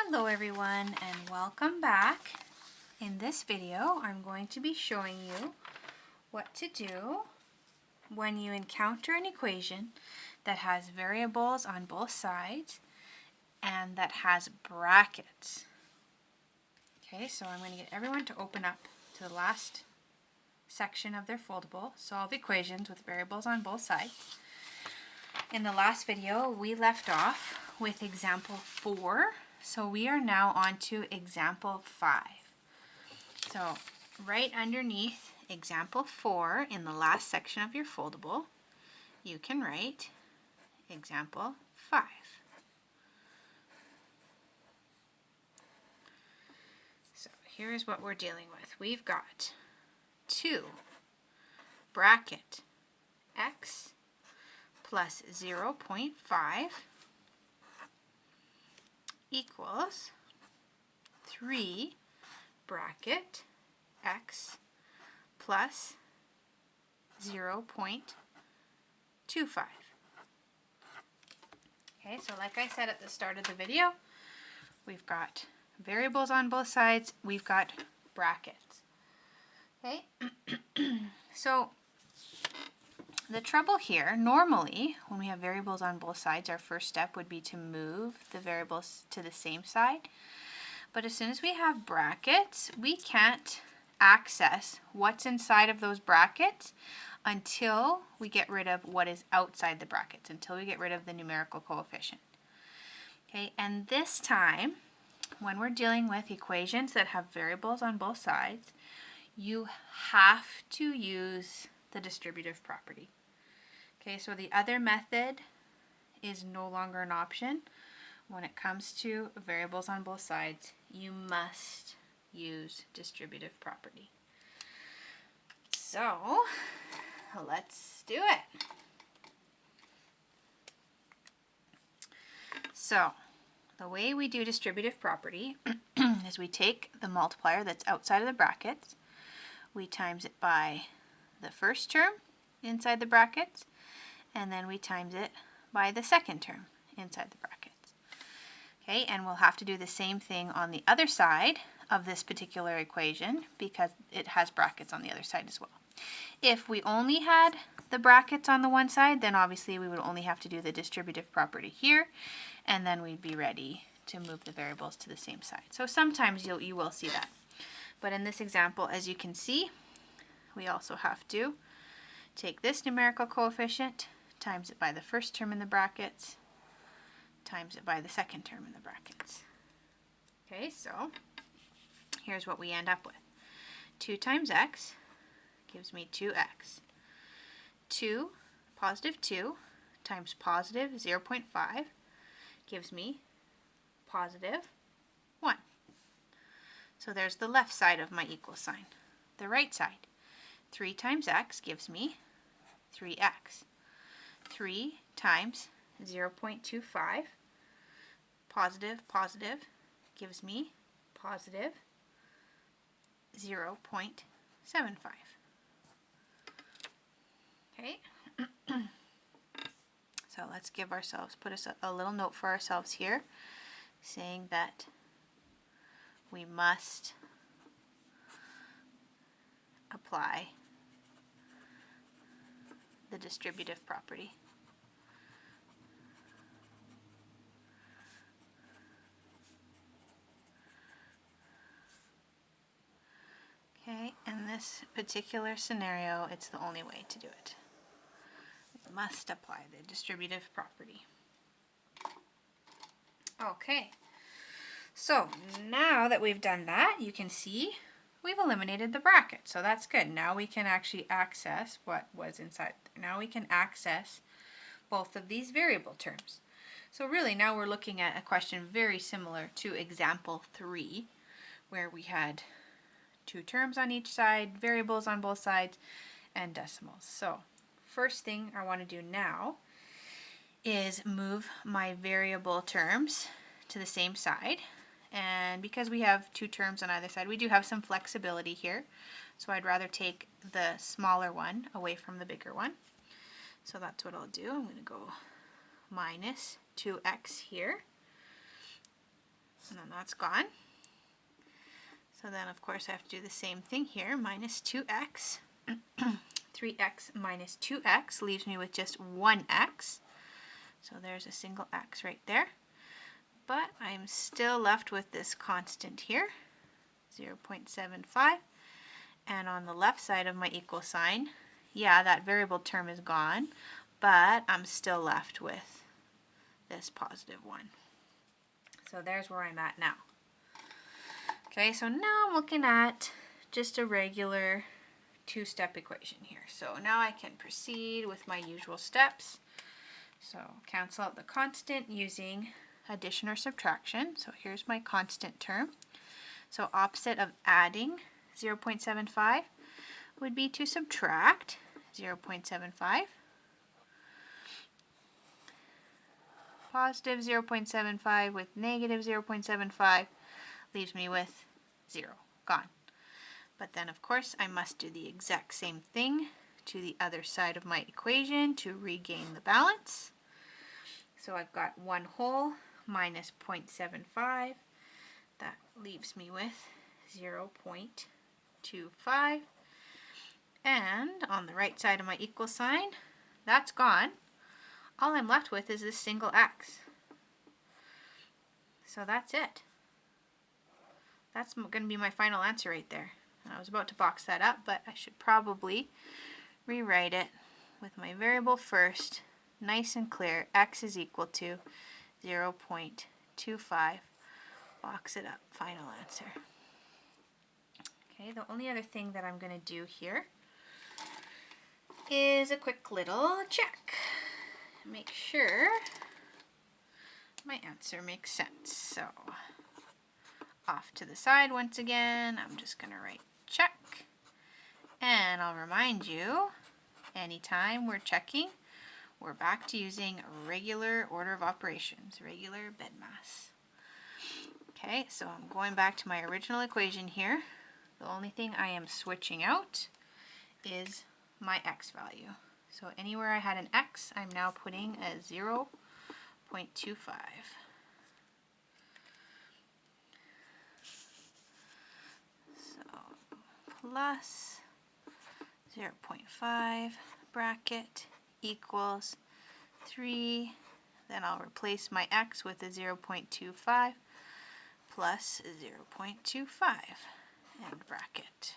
Hello everyone and welcome back. In this video I'm going to be showing you what to do when you encounter an equation that has variables on both sides and that has brackets. Okay, so I'm going to get everyone to open up to the last section of their foldable, solve equations with variables on both sides. In the last video we left off with example 4. So we are now on to example 5. So right underneath example 4 in the last section of your foldable, you can write example 5. So here's what we're dealing with. We've got 2 bracket x plus 0.5 equals 3 bracket x plus 0.25. Okay, so like I said at the start of the video, we've got variables on both sides, we've got brackets. Okay, so the trouble here, normally when we have variables on both sides, our first step would be to move the variables to the same side. But as soon as we have brackets, we can't access what's inside of those brackets until we get rid of what is outside the brackets, until we get rid of the numerical coefficient. Okay, and this time, when we're dealing with equations that have variables on both sides, you have to use the distributive property. Okay, so the other method is no longer an option. When it comes to variables on both sides, you must use distributive property. So let's do it. So the way we do distributive property is we take the multiplier that's outside of the brackets, we times it by the first term inside the brackets, and then we times it by the second term inside the brackets. Okay, and we'll have to do the same thing on the other side of this particular equation because it has brackets on the other side as well. If we only had the brackets on the one side, then obviously we would only have to do the distributive property here, and then we'd be ready to move the variables to the same side. So sometimes you will see that. But in this example, as you can see, we also have to take this numerical coefficient, times it by the first term in the brackets, times it by the second term in the brackets. Okay, so here's what we end up with. 2 times x gives me 2x. 2, positive 2, times positive 0.5 gives me positive 1. So there's the left side of my equal sign. The right side, 3 times x gives me 3x. 3 times 0.25, positive, positive, gives me positive 0.75. Okay, so let's give ourselves, put a little note for ourselves here, saying that we must apply the distributive property. Okay, in this particular scenario, it's the only way to do it. We must apply the distributive property. Okay, so now that we've done that, you can see we've eliminated the bracket, so that's good. Now we can actually access what was inside. Now we can access both of these variable terms. So really now we're looking at a question very similar to example 3, where we had 2 terms on each side, variables on both sides, and decimals. So first thing I want to do now is move my variable terms to the same side. And because we have 2 terms on either side, we do have some flexibility here. So I'd rather take the smaller one away from the bigger one. So that's what I'll do. I'm going to go minus 2x here. and then that's gone. So then of course I have to do the same thing here, minus 2x. 3x minus 2x leaves me with just 1x. So there's a single x right there. But I'm still left with this constant here, 0.75. And on the left side of my equal sign, yeah, that variable term is gone, but I'm still left with this positive 1. So there's where I'm at now. Okay, so now I'm looking at just a regular two-step equation here. So now I can proceed with my usual steps. So cancel out the constant using addition or subtraction. So here's my constant term. So opposite of adding 0.75 would be to subtract 0.75. Positive 0.75 with negative 0.75 leaves me with 0, gone. But then of course I must do the exact same thing to the other side of my equation to regain the balance. So I've got 1 whole minus 0.75. That leaves me with 0.25. And on the right side of my equal sign, that's gone. All I'm left with is this single x. So that's it. That's going to be my final answer right there. I was about to box that up, but I should probably rewrite it with my variable first, nice and clear. X is equal to 0.25. Box it up, final answer. Okay, the only other thing that I'm going to do here is a quick little check. Make sure my answer makes sense. So off to the side once again, I'm just going to write check. And I'll remind you, anytime we're checking, we're back to using regular order of operations, regular BEDMAS. Okay, so I'm going back to my original equation here. The only thing I am switching out is my x value. So anywhere I had an x, I'm now putting a 0.25. Plus 0.5 bracket equals 3. Then I'll replace my x with a 0.25 plus 0.25 and bracket.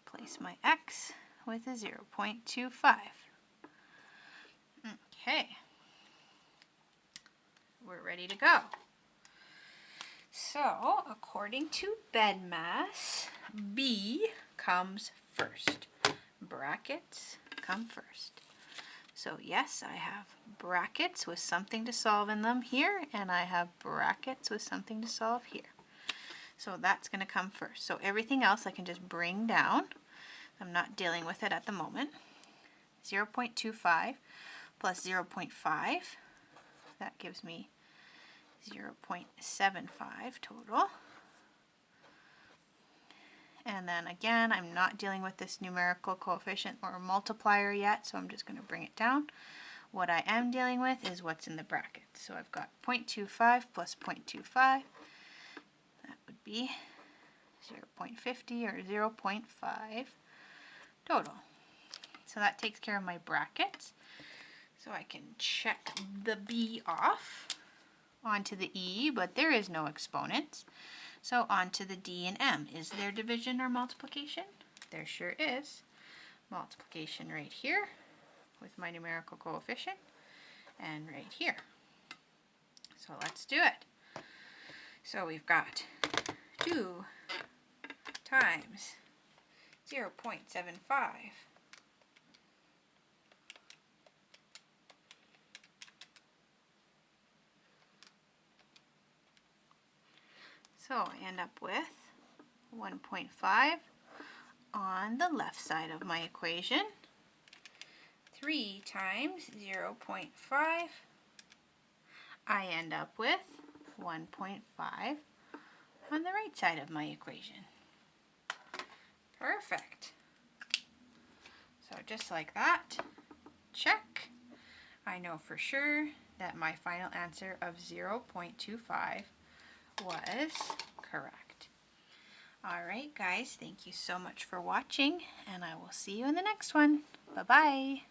Place my x with a 0.25. Okay. We're ready to go. So, according to BEDMAS, B comes first. Brackets come first. So yes, I have brackets with something to solve in them here, and I have brackets with something to solve here. So that's going to come first. So everything else I can just bring down. I'm not dealing with it at the moment. 0.25 plus 0.5, that gives me 0.75 total. And then again, I'm not dealing with this numerical coefficient or multiplier yet, so I'm just going to bring it down. What I am dealing with is what's in the bracket. So I've got 0.25 plus 0.25. That would be 0.50 or 0.5 total. So that takes care of my brackets. So I can check the B off onto the E, but there is no exponents. So onto the D and M. Is there division or multiplication? There sure is. Multiplication right here with my numerical coefficient and right here. So let's do it. So we've got 2 times 0.75 so I end up with 1.5 on the left side of my equation. 3 times 0.5, I end up with 1.5 on the right side of my equation. Perfect. So just like that, check. I know for sure that my final answer of 0.25 was correct. Alright guys, thank you so much for watching, and I will see you in the next one. Bye-bye.